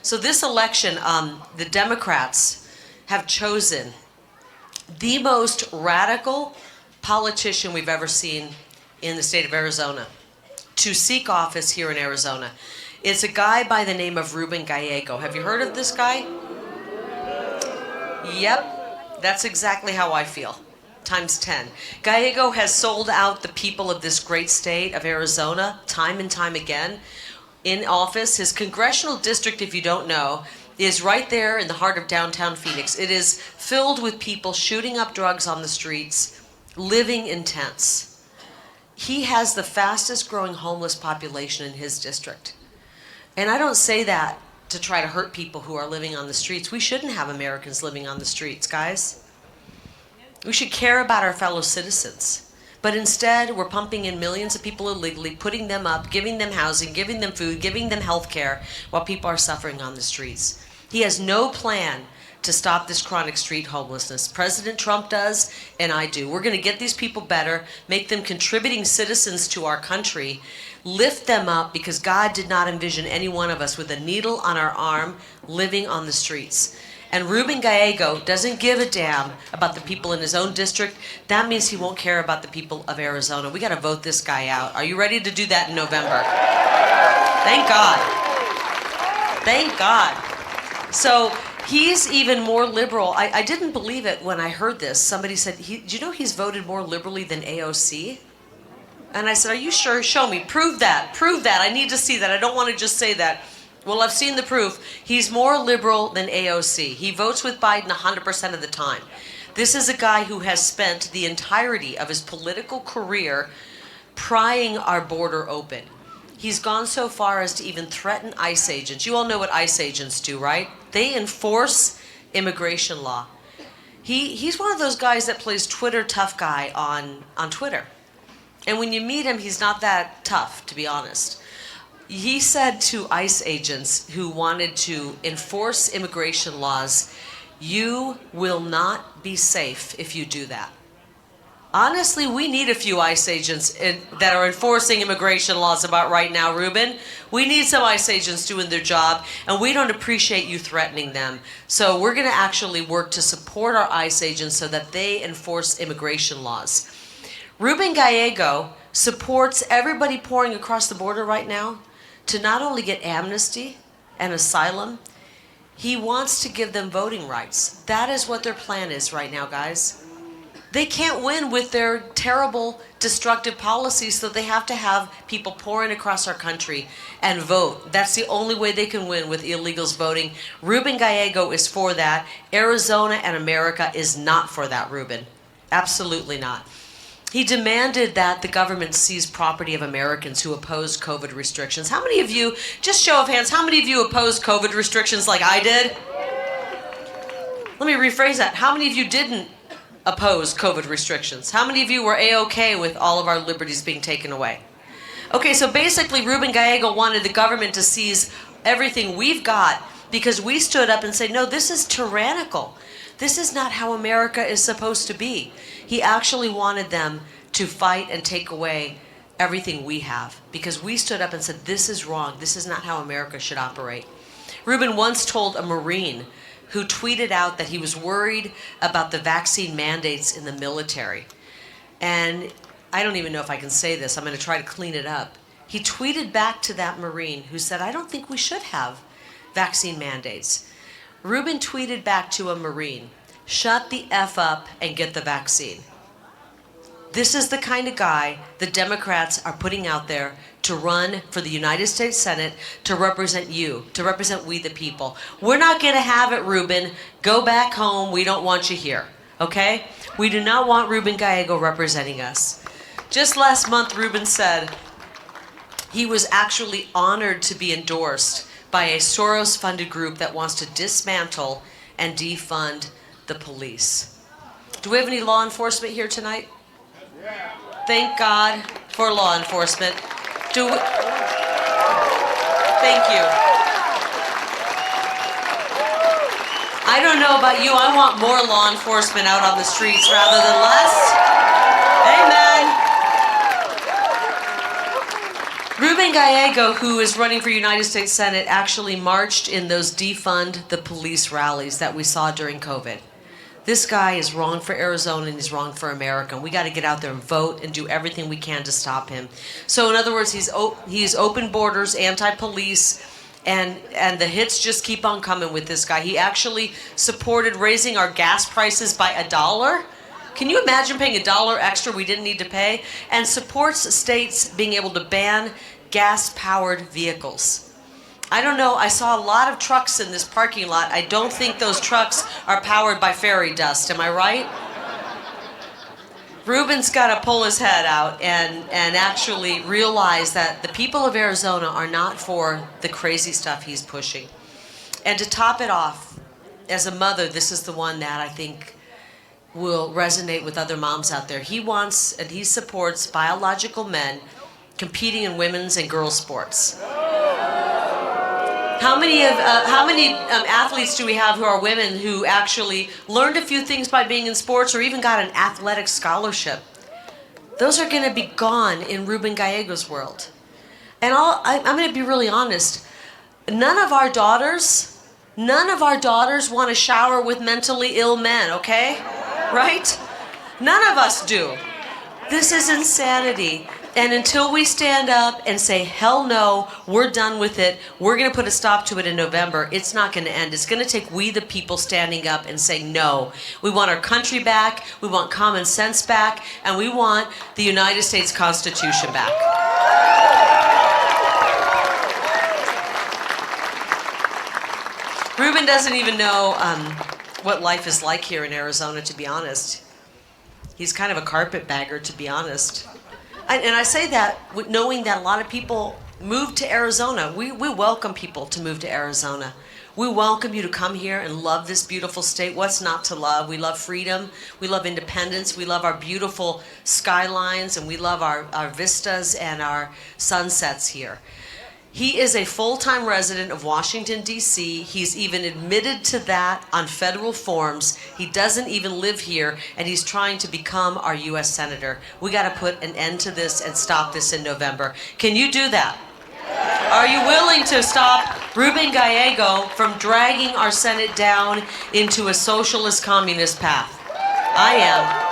So this election, the Democrats have chosen the most radical politician we've ever seen in the state of Arizona to seek office here in Arizona. It's a guy by the name of Ruben Gallego. Have you heard of this guy? Yep, that's exactly how I feel. Times 10. Gallego has sold out the people of this great state of Arizona time and time again in office. His congressional district, if you don't know, is right there in the heart of downtown Phoenix. It is filled with people shooting up drugs on the streets, living in tents. He has the fastest growing homeless population in his district. And I don't say that to try to hurt people who are living on the streets. We shouldn't have Americans living on the streets, guys. We should care about our fellow citizens. But instead, we're pumping in millions of people illegally, putting them up, giving them housing, giving them food, giving them health care, while people are suffering on the streets. He has no plan to stop this chronic street homelessness. President Trump does, and I do. We're going to get these people better, make them contributing citizens to our country, lift them up, because God did not envision any one of us with a needle on our arm living on the streets. And Ruben Gallego doesn't give a damn about the people in his own district. That means he won't care about the people of Arizona. We got to vote this guy out. Are you ready to do that in November? Thank God. Thank God. So he's even more liberal. I didn't believe it when I heard this. Somebody said, do you know he's voted more liberally than AOC? And I said, are you sure? Show me. Prove that. Prove that. I need to see that. I don't want to just say that. Well, I've seen the proof. He's more liberal than AOC. He votes with Biden 100% of the time. This is a guy who has spent the entirety of his political career prying our border open. He's gone so far as to even threaten ICE agents. You all know what ICE agents do, right? They enforce immigration law. He's one of those guys that plays Twitter tough guy on Twitter. And when you meet him, he's not that tough, to be honest. He said to ICE agents who wanted to enforce immigration laws, you will not be safe if you do that. Honestly, we need a few ICE agents that are enforcing immigration laws about right now, Ruben. We need some ICE agents doing their job, and we don't appreciate you threatening them. So we're going to actually work to support our ICE agents so that they enforce immigration laws. Ruben Gallego supports everybody pouring across the border right now to not only get amnesty and asylum, he wants to give them voting rights. That is what their plan is right now, guys. They can't win with their terrible, destructive policies, so they have to have people pouring across our country and vote. That's the only way they can win, with illegals voting. Ruben Gallego is for that. Arizona and America is not for that, Ruben. Absolutely not. He demanded that the government seize property of Americans who opposed COVID restrictions. How many of you, just show of hands, how many of you opposed COVID restrictions like I did? Let me rephrase that. How many of you didn't oppose COVID restrictions? How many of you were A-okay with all of our liberties being taken away? Okay, so basically Ruben Gallego wanted the government to seize everything we've got because we stood up and said, no, this is tyrannical. This is not how America is supposed to be. He actually wanted them to fight and take away everything we have because we stood up and said, this is wrong. This is not how America should operate. Ruben once told a Marine who tweeted out that he was worried about the vaccine mandates in the military. And I don't even know if I can say this. I'm going to try to clean it up. He tweeted back to that Marine who said, I don't think we should have vaccine mandates. Ruben tweeted back to a Marine, shut the F up and get the vaccine. This is the kind of guy the Democrats are putting out there to run for the United States Senate, to represent you, to represent we the people. We're not going to have it, Ruben. Go back home. We don't want you here, okay? We do not want Ruben Gallego representing us. Just last month, Ruben said he was actually honored to be endorsed by a Soros-funded group that wants to dismantle and defund the police. Do we have any law enforcement here tonight? Yeah. Thank God for law enforcement. Thank you. I don't know about you, I want more law enforcement out on the streets rather than less. Amen. Ruben Gallego, who is running for United States Senate, actually marched in those defund the police rallies that we saw during COVID. This guy is wrong for Arizona and he's wrong for America. We got to get out there and vote and do everything we can to stop him. So in other words, he's open borders, anti-police, and the hits just keep on coming with this guy. He actually supported raising our gas prices by $1. Can you imagine paying $1 extra we didn't need to pay? And supports states being able to ban gas-powered vehicles. I don't know, I saw a lot of trucks in this parking lot. I don't think those trucks are powered by fairy dust, am I right? Ruben's got to pull his head out and actually realize that the people of Arizona are not for the crazy stuff he's pushing. And to top it off, as a mother, this is the one that I think will resonate with other moms out there. He wants and he supports biological men competing in women's and girls' sports. How many athletes do we have who are women who actually learned a few things by being in sports or even got an athletic scholarship? Those are going to be gone in Ruben Gallego's world. And I'm going to be really honest. None of our daughters want to shower with mentally ill men, okay? Right? None of us do. This is insanity. And until we stand up and say, hell no, we're done with it, we're going to put a stop to it in November, it's not going to end. It's going to take we the people standing up and saying no. We want our country back, we want common sense back, and we want the United States Constitution back. Ruben doesn't even know what life is like here in Arizona, to be honest. He's kind of a carpetbagger, to be honest. And I say that knowing that a lot of people move to Arizona. We welcome people to move to Arizona. We welcome you to come here and love this beautiful state. What's not to love? We love freedom. We love independence. We love our beautiful skylines, and we love our vistas and our sunsets here. He is a full-time resident of Washington, D.C. He's even admitted to that on federal forms. He doesn't even live here, and he's trying to become our U.S. Senator. We got to put an end to this and stop this in November. Can you do that? Are you willing to stop Ruben Gallego from dragging our Senate down into a socialist communist path? I am.